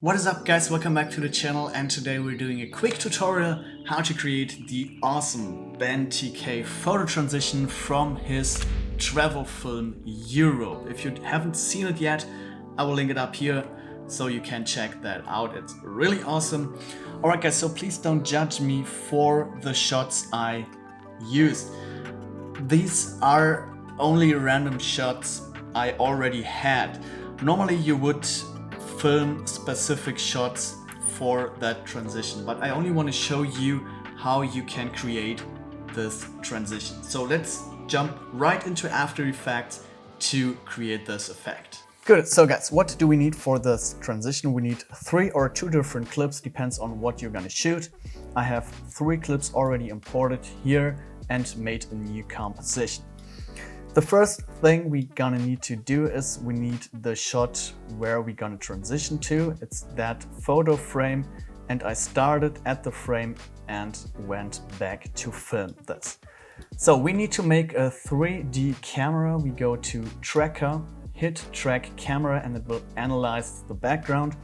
What is up, guys? Welcome back to the channel, and today we're doing a quick tutorial how to create the awesome Benn Tk Phototransition from his travel film Europe. If you haven't seen it yet, I will link it up here so you can check that out. It's really awesome. Alright guys, so please don't judge me for the shots I used. These are only random shots I already had. Normally you would film specific shots for that transition, but I only want to show you how you can create this transition. So let's jump right into After Effects to create this effect. Good, so guys, what do we need for this transition? We need 3 or 2 different clips, depends on what you're gonna shoot. I have 3 clips already imported here and made a new composition. The first thing we're gonna need to do is we need the shot where we're gonna transition to. It's that photo frame, and I started at the frame and went back to film this. So we need to make a 3D camera. We go to Tracker, hit Track Camera, and it will analyze the background.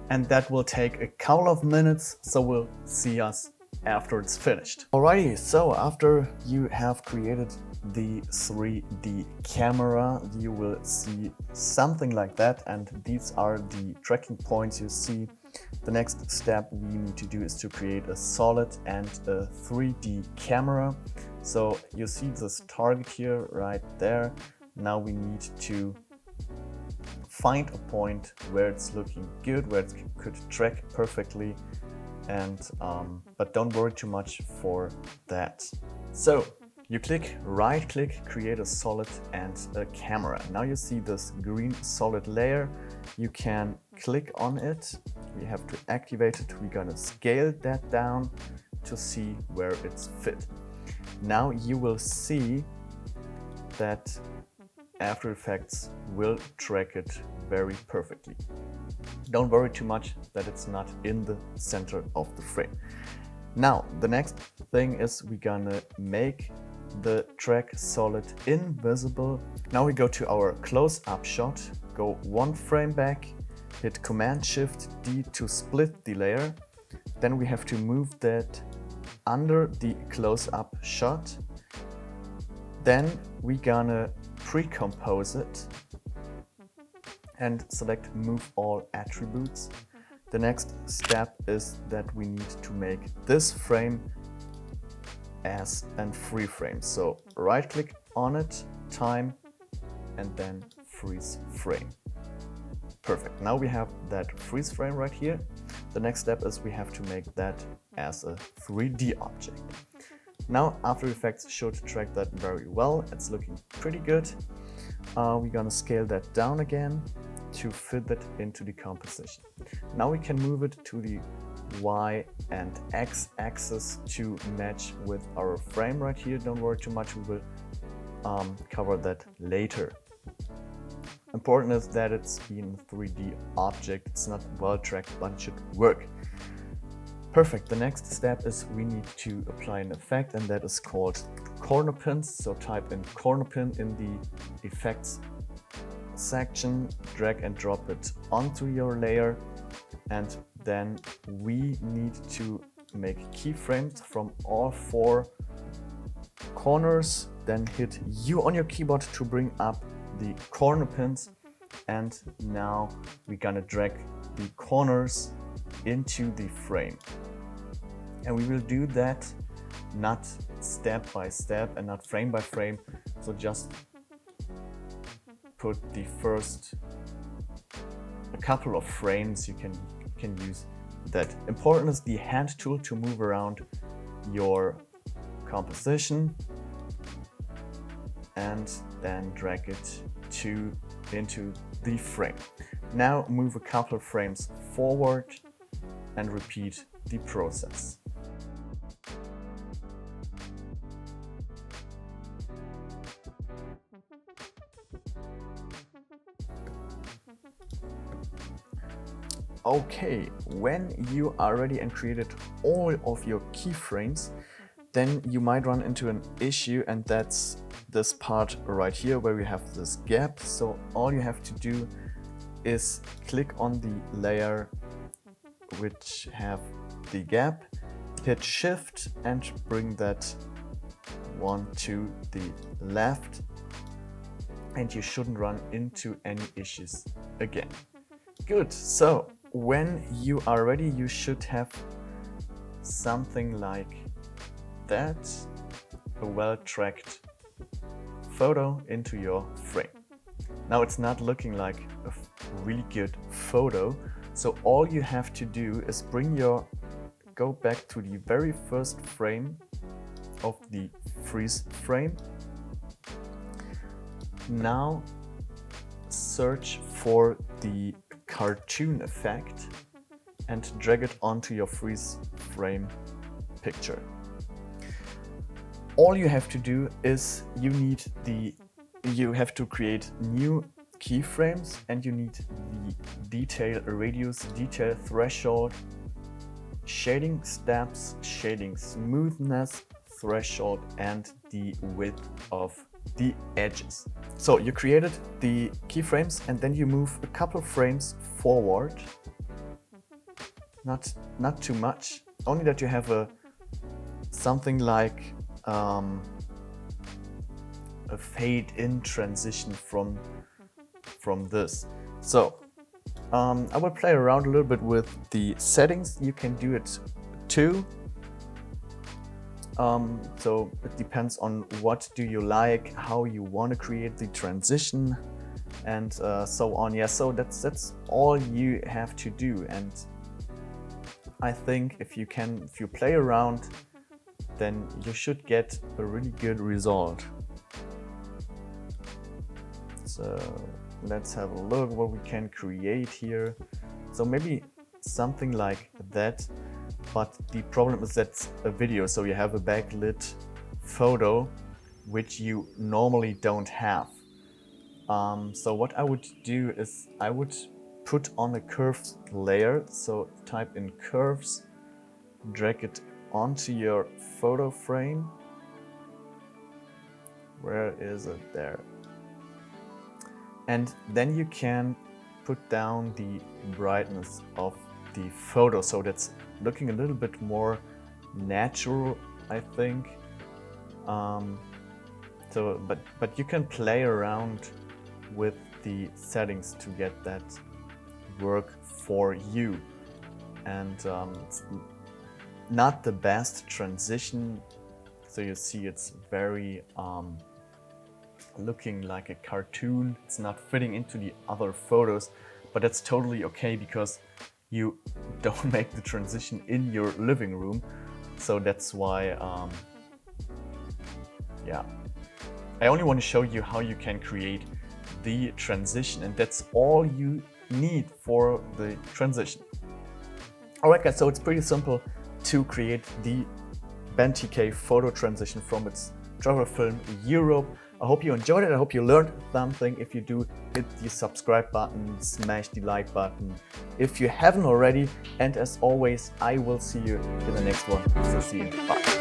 And that will take a couple of minutes, so we'll see us after it's finished. Alrighty, so after you have created the 3D camera, you will see something like that, and these are the tracking points you see. The next step we need to do is to create a solid and a 3D camera. So you see this target here right there. Now we need to find a point where it's looking good, where it could track perfectly, and but don't worry too much for that. So you right click, create a solid and a camera. Now you see this green solid layer. You can click on it. We have to activate it. We're gonna scale that down to see where it's fit. Now you will see that After Effects will track it very perfectly. Don't worry too much that it's not in the center of the frame. Now the next thing is we're gonna make the track solid invisible. Now we go to our close-up shot, go 1 frame back, hit Command-Shift-D to split the layer. Then we have to move that under the close-up shot. Then we're gonna pre-compose it and select Move All Attributes. The next step is that we need to make this frame as a free frame. So right click on it, time, and then freeze frame. Perfect. Now we have that freeze frame right here. The next step is we have to make that as a 3D object. Now After Effects should track that very well. It's looking pretty good. We're gonna scale that down again to fit that into the composition. Now we can move it to the Y and X axis to match with our frame right here. Don't worry too much, we will cover that later. Important is that it's in a 3D object. It's not well tracked, but it should work. Perfect. The next step is we need to apply an effect, and that is called corner pins. So type in corner pin in the effects section, drag and drop it onto your layer, and then we need to make keyframes from all 4 corners. Then hit U on your keyboard to bring up the corner pins, and now we're gonna drag the corners into the frame. And we will do that not step by step and not frame by frame, so just put the first a couple of frames. You can use that. Important is the hand tool to move around your composition and then drag it into the frame. Now move a couple of frames forward and repeat the process. Okay, when you are ready and created all of your keyframes, then you might run into an issue, and that's this part right here where we have this gap. So all you have to do is click on the layer which have the gap, hit Shift and bring that one to the left, and you shouldn't run into any issues again. Good, so when you are ready, you should have something like that, a well-tracked photo into your frame. Now it's not looking like a really good photo, so all you have to do is go back to the very first frame of the freeze frame. Now search for the cartoon effect and drag it onto your freeze frame picture. All you have to do is you have to create new keyframes, and you need the detail radius, detail threshold, shading steps, shading smoothness, threshold, and the width of the edges. So you created the keyframes, and then you move a couple frames forward. Not too much, only that you have something like a fade-in transition from this. So I will play around a little bit with the settings. You can do it too. So it depends on what do you like, how you want to create the transition, and so on. Yeah, so that's all you have to do. And I think if you play around, then you should get a really good result. So let's have a look what we can create here. So maybe something like that, but the problem is that's a video, so you have a backlit photo which you normally don't have. So what I would do is I would put on a curves layer, so type in curves, drag it onto your photo frame. Where is it? There. And then you can put down the brightness of the photo, so that's looking a little bit more natural, I think. But you can play around with the settings to get that work for you. And it's not the best transition, so you see it's very looking like a cartoon. It's not fitting into the other photos, but that's totally okay because you don't make the transition in your living room. So that's why, yeah, I only want to show you how you can create the transition, and that's all you need for the transition. Alright guys, so it's pretty simple to create the Benn Tk Phototransition from its travel film Europe. I hope you enjoyed it. I hope you learned something. If you do, hit the subscribe button, smash the like button if you haven't already. And as always, I will see you in the next one. So see you. Bye.